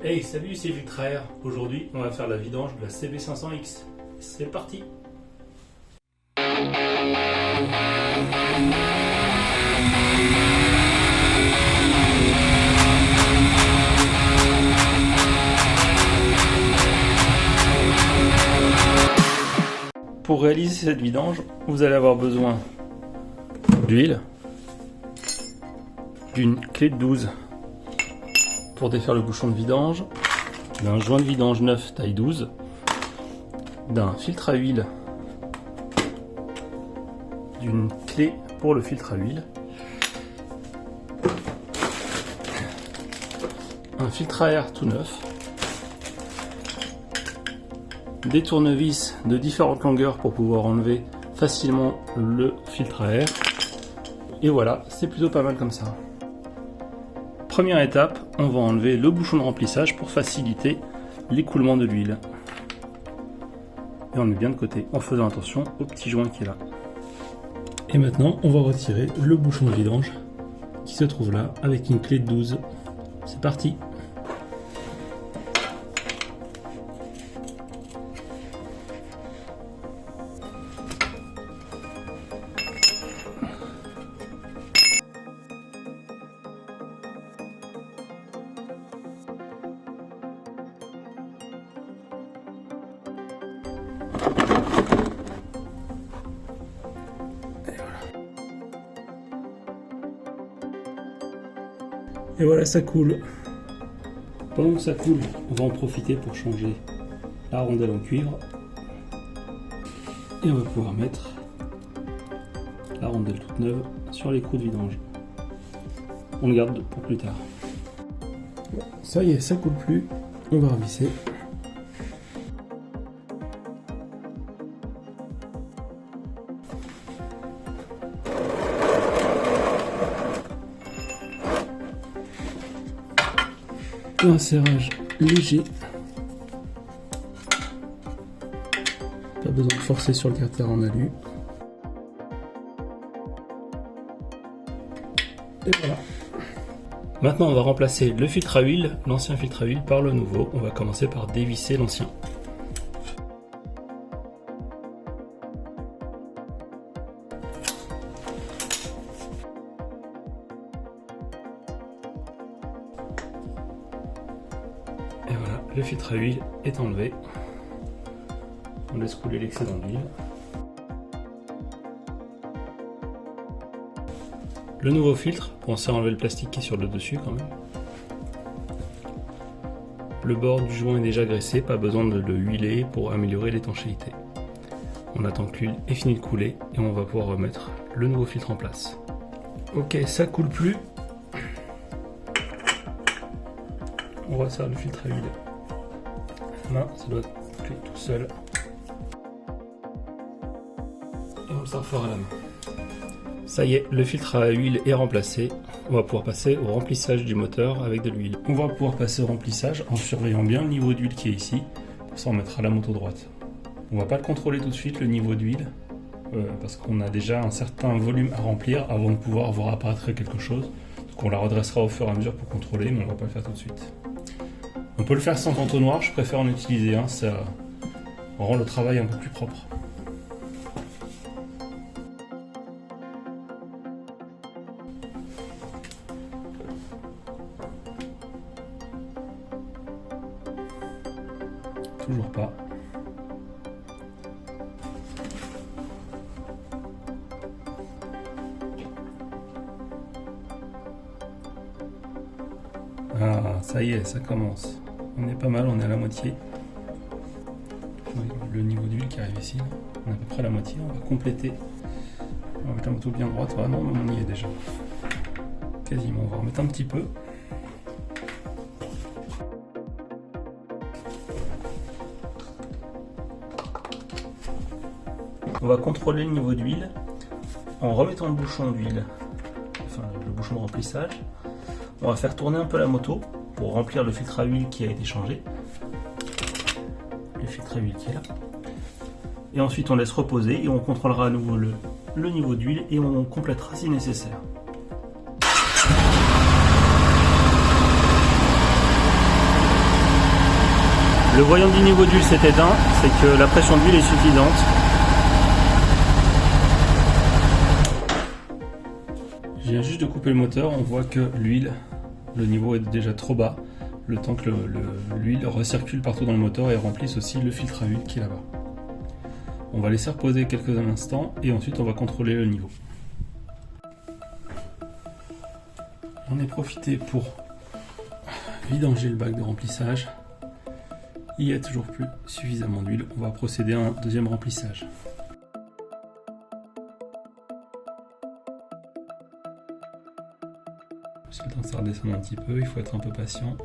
Hey, salut, c'est Filtraire. Aujourd'hui, on va faire la vidange de la CB500X. C'est parti! Pour réaliser cette vidange, vous allez avoir besoin d'huile, d'une clé de 12 pour défaire le bouchon de vidange, d'un joint de vidange neuf taille 12, d'un filtre à huile, d'une clé pour le filtre à huile, un filtre à air tout neuf, des tournevis de différentes longueurs pour pouvoir enlever facilement le filtre à air, et voilà, c'est plutôt pas mal comme ça. Première étape, on va enlever le bouchon de remplissage pour faciliter l'écoulement de l'huile. Et on le met bien de côté en faisant attention au petit joint qui est là. Et maintenant, on va retirer le bouchon de vidange qui se trouve là avec une clé de 12. C'est parti! Et voilà, ça coule. Pendant que ça coule, on va en profiter pour changer la rondelle en cuivre. Et on va pouvoir mettre la rondelle toute neuve sur l'écrou de vidange. On le garde pour plus tard. Ça y est, ça coule plus. On va revisser. Un serrage léger, pas besoin de forcer sur le carter en alu, et voilà. Maintenant on va remplacer le filtre à huile, l'ancien filtre à huile par le nouveau. On va commencer par dévisser l'ancien. Et voilà, le filtre à huile est enlevé. On laisse couler l'excédent d'huile. Le nouveau filtre, pensez à enlever le plastique qui est sur le dessus quand même. Le bord du joint est déjà graissé, pas besoin de le huiler pour améliorer l'étanchéité. On attend que l'huile ait fini de couler et on va pouvoir remettre le nouveau filtre en place. Ok, ça coule plus. On resserre le filtre à huile. Là, ça doit couler tout seul. Et on le sert fort à la main. Ça y est, le filtre à huile est remplacé. On va pouvoir passer au remplissage du moteur avec de l'huile. On va pouvoir passer au remplissage en surveillant bien le niveau d'huile qui est ici. Pour ça, on mettra la moto droite. On va pas le contrôler tout de suite, le niveau d'huile, parce qu'on a déjà un certain volume à remplir avant de pouvoir voir apparaître quelque chose. Donc on la redressera au fur et à mesure pour contrôler, mais on va pas le faire tout de suite. On peut le faire sans entonnoir, je préfère en utiliser un, ça rend le travail un peu plus propre. Toujours pas. Ah, ça y est, ça commence. On est pas mal, on est à la moitié. Le niveau d'huile qui arrive ici, on est à peu près à la moitié. On va compléter. On va mettre la moto bien droite. Ah non, mais on y est déjà. Quasiment. On va remettre un petit peu. On va contrôler le niveau d'huile en remettant le bouchon d'huile, enfin le bouchon de remplissage. On va faire tourner un peu la moto pour remplir le filtre à huile qui a été changé. Le filtre à huile qui est là. Et ensuite on laisse reposer et on contrôlera à nouveau le niveau d'huile et on complétera si nécessaire. Le voyant du niveau d'huile s'est éteint, c'est que la pression d'huile est suffisante. Je viens juste de couper le moteur, on voit que l'huile, le niveau est déjà trop bas, le temps que l'huile recircule partout dans le moteur et remplisse aussi le filtre à huile qui est là-bas. On va laisser reposer quelques instants et ensuite on va contrôler le niveau. J'en ai profité pour vidanger le bac de remplissage. Il n'y a toujours plus suffisamment d'huile, on va procéder à un deuxième remplissage. J'ai le temps que ça redescende un petit peu, il faut être un peu patient.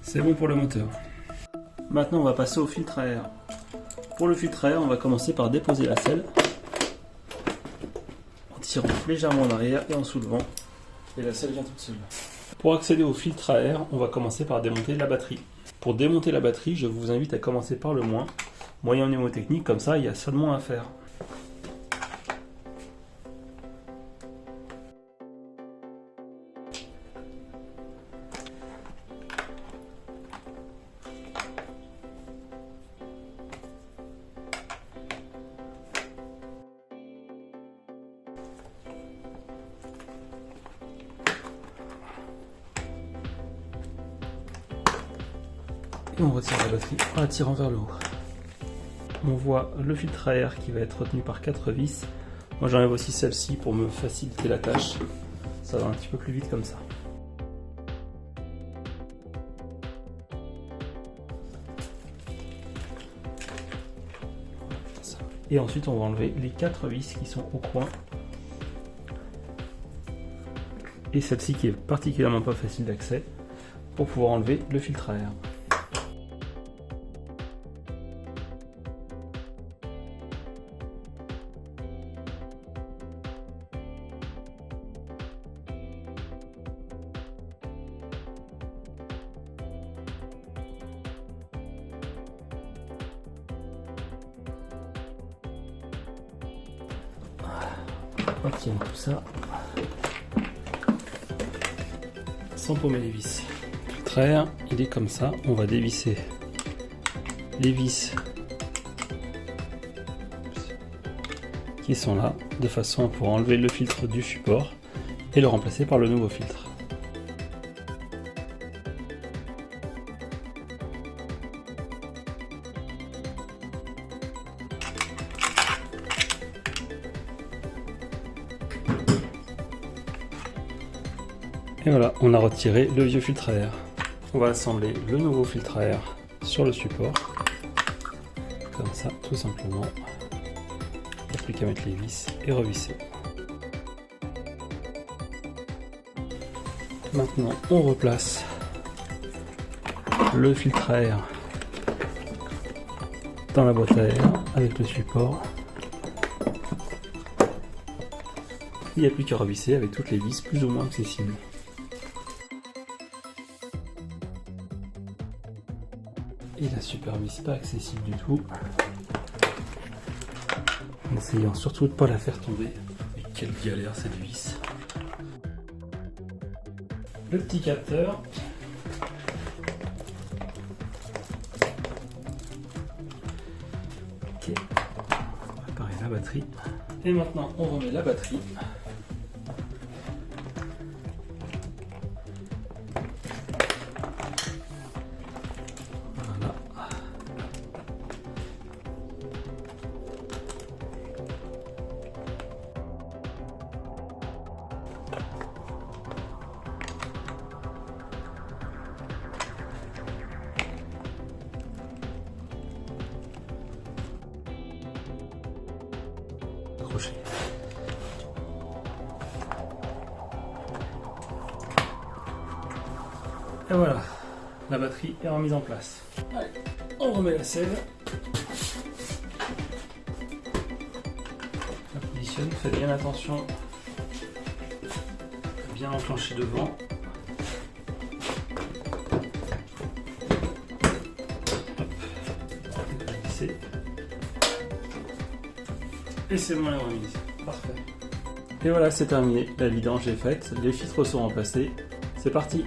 C'est bon pour le moteur. Maintenant on va passer au filtre à air. Pour le filtre à air, on va commencer par déposer la selle en tirant légèrement en arrière et en soulevant, et la selle vient toute seule. Pour accéder au filtre à air, on va commencer par démonter la batterie. Pour démonter la batterie, je vous invite à commencer par le moyen mnémotechnique, comme ça il y a seulement à faire. Et on retire la batterie en la tirant vers le haut. On voit le filtre à air qui va être retenu par 4 vis. Moi j'enlève aussi celle-ci pour me faciliter la tâche. Ça va un petit peu plus vite comme ça. Et ensuite on va enlever les 4 vis qui sont au coin. Et celle-ci qui est particulièrement pas facile d'accès pour pouvoir enlever le filtre à air. On retient tout ça sans paumer les vis. Le filtre à air, il est comme ça. On va dévisser les vis qui sont là de façon à pouvoir enlever le filtre du support et le remplacer par le nouveau filtre. Et voilà, on a retiré le vieux filtre à air. On va assembler le nouveau filtre à air sur le support. Comme ça, tout simplement. Il n'y a plus qu'à mettre les vis et revisser. Maintenant, on replace le filtre à air dans la boîte à air avec le support. Il n'y a plus qu'à revisser avec toutes les vis plus ou moins accessibles. Et la super vis pas accessible du tout. En essayant surtout de ne pas la faire tomber. Mais quelle galère cette vis. Le petit capteur. Ok. On va réparer la batterie. Et maintenant on remet la batterie. Accroché. Et voilà, la batterie est remise en place. Allez, on remet la selle. La positionne, faites bien attention à bien enclencher devant Et c'est bon, la remise. Parfait. Et voilà, c'est terminé. La vidange est faite, les filtres sont remplacés. C'est parti!